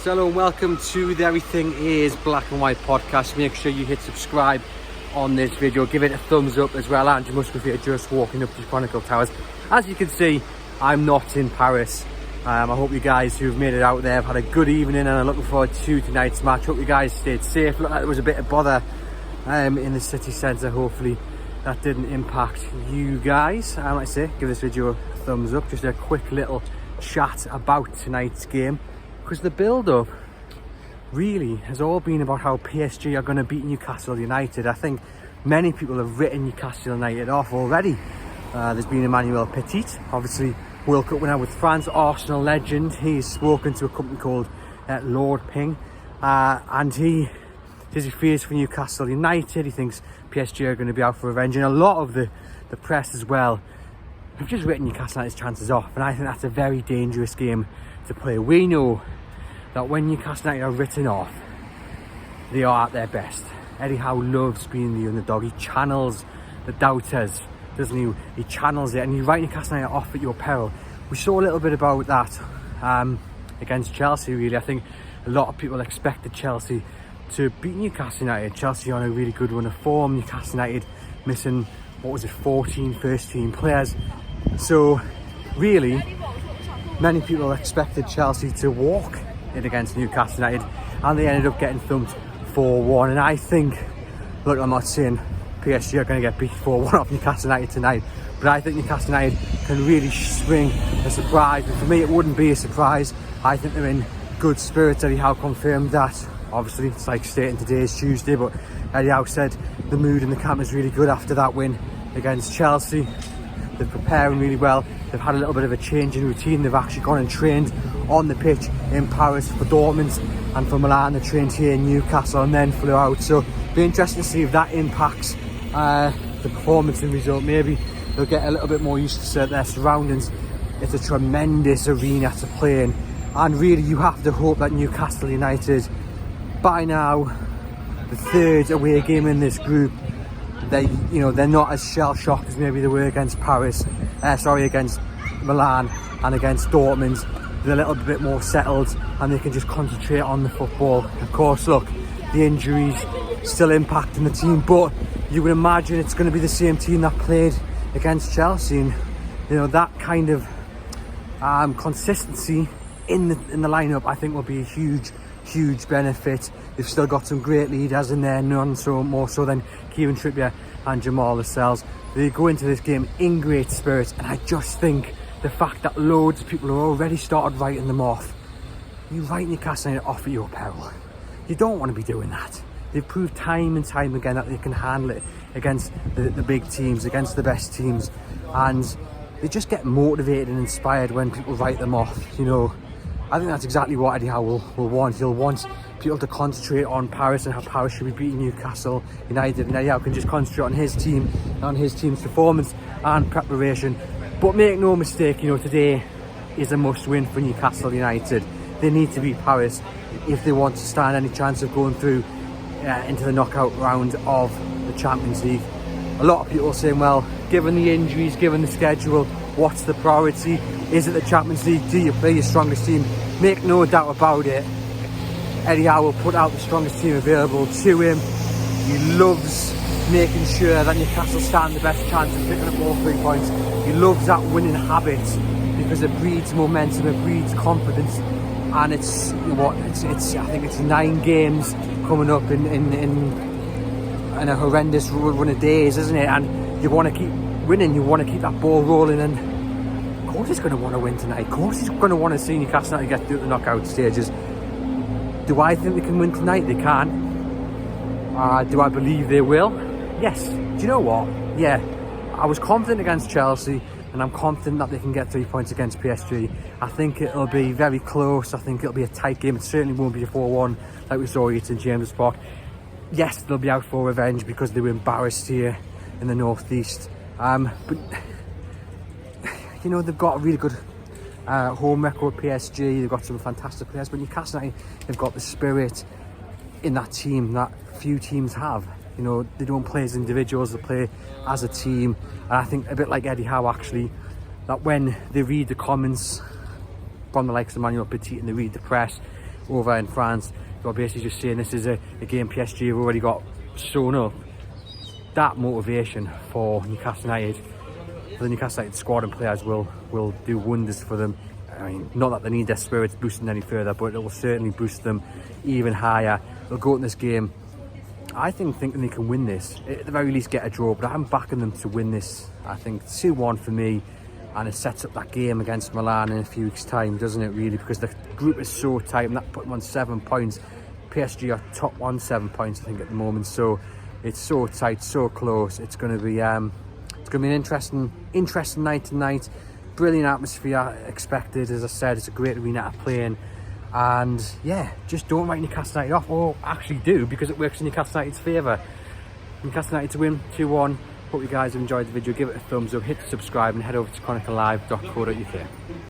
So hello and welcome to the Everything is Black and White podcast. Make sure you hit subscribe on this video, give it a thumbs up as well. Andrew Musgrove here, just walking up to Chronicle Towers. As you can see, I'm not in Paris. I hope you guys who've made it out there have had a good evening and I'm looking forward to tonight's match. Hope you guys stayed safe. Looked like there was a bit of bother in the city centre. Hopefully that didn't impact you guys. Like I say, give this video a thumbs up. Just a quick little chat about tonight's game, because the build-up really has all been about how PSG are going to beat Newcastle United. I think many people have written Newcastle United off already. There's been Emmanuel Petit, obviously World Cup winner with France, Arsenal legend. He's spoken to a company called Lord Ping, and he says he fears for Newcastle United. He thinks PSG are going to be out for revenge, and a lot of the press as well have just written Newcastle United's chances off, and I think that's a very dangerous game to play. We know that when Newcastle United are written off, they are at their best. Eddie Howe loves being the underdog. He channels the doubters, doesn't he? He channels it, and you write Newcastle United off at your peril. We saw a little bit about that against Chelsea, really. I think a lot of people expected Chelsea to beat Newcastle United. Chelsea on a really good run of form. Newcastle United missing, 14 first team players. So really, many people expected Chelsea to walk it against Newcastle United, and they ended up getting thumped 4-1. And I think, look, I'm not saying PSG are going to get beat 4-1 off Newcastle United tonight, but I think Newcastle United can really swing a surprise. And for me, it wouldn't be a surprise. I think they're in good spirits. Eddie Howe confirmed that. Obviously, it's like stating today is Tuesday, but Eddie Howe said the mood in the camp is really good after that win against Chelsea. They're preparing really well. They've had a little bit of a change in routine. They've actually gone and trained on the pitch in Paris for Dortmund, and for Milan they trained here in Newcastle and then flew out. So it'll be interesting to see if that impacts the performance and result. Maybe they'll get a little bit more used to their surroundings. It's a tremendous arena to play in, and really you have to hope that Newcastle United, by now the third away game in this group, they're not as shell-shocked as maybe they were against against Milan and against Dortmund. They're a little bit more settled and they can just concentrate on the football. Of course, look, the injuries still impacting the team, but you would imagine it's going to be the same team that played against Chelsea, and that kind of consistency in the lineup I think will be a huge benefit. They've still got some great leaders in there, none more so than Kieran Trippier and Jamal Lascelles. They go into this game in great spirits, and I just think the fact that loads of people have already started writing them off, you write Newcastle United off at your peril. You don't want to be doing that. They've proved time and time again that they can handle it against the big teams, against the best teams, and they just get motivated and inspired when people write them off. I think that's exactly what Eddie Howe will want. He'll want people to concentrate on Paris and how Paris should be beating Newcastle United, and Eddie Howe can just concentrate on his team, on his team's performance and preparation. But make no mistake, today is a must-win for Newcastle United. They need to beat Paris if they want to stand any chance of going through into the knockout round of the Champions League. A lot of people are saying, well, given the injuries, given the schedule, what's the priority? Is it the Champions League? Do you play your strongest team? Make no doubt about it, Eddie Howe will put out the strongest team available to him. He loves making sure that Newcastle stand the best chance of picking up all 3 points. He loves that winning habit because it breeds momentum, it breeds confidence, and it's I think it's 9 games coming up in a horrendous run of days, isn't it? And you want to keep winning, you want to keep that ball rolling, and of course he's going to want to win tonight. Of course he's going to want to see Newcastle United get through the knockout stages. Do I think they can win tonight? They can. Do I believe they will? Yes. Do you know what? Yeah. I was confident against Chelsea, and I'm confident that they can get 3 points against PSG. I think it'll be very close. I think it'll be a tight game. It certainly won't be a 4-1 like we saw at St James's Park. Yes, they'll be out for revenge because they were embarrassed here in the northeast. But they've got a really good home record, PSG. They've got some fantastic players, but Newcastle United, they've got the spirit in that team that few teams have. They don't play as individuals, they play as a team. And I think a bit like Eddie Howe, actually, that when they read the comments from the likes of Emmanuel Petit and they read the press, over in France. You're basically just saying this is a game PSG have already got sewn up. That motivation for Newcastle United, for the Newcastle United squad and players will do wonders for them. I mean, not that they need their spirits boosting any further, but it will certainly boost them even higher. They'll go in this game, I think, thinking they can win this. At the very least get a draw, but I'm backing them to win this. I think 2-1 for me, and it sets up that game against Milan in a few weeks' time, doesn't it, really? Because the group is so tight, and that put them on 7 points. PSG are top 1, 7 points, I think, at the moment. So it's so tight, so close. It's going to be an interesting night tonight. Brilliant atmosphere expected. As I said, it's a great arena to play in. And yeah, just don't write Newcastle United off, or actually do, because it works in Newcastle United's favour. Newcastle United to win 2-1. Hope you guys have enjoyed the video. Give it a thumbs up, hit subscribe, and head over to chroniclelive.co.uk.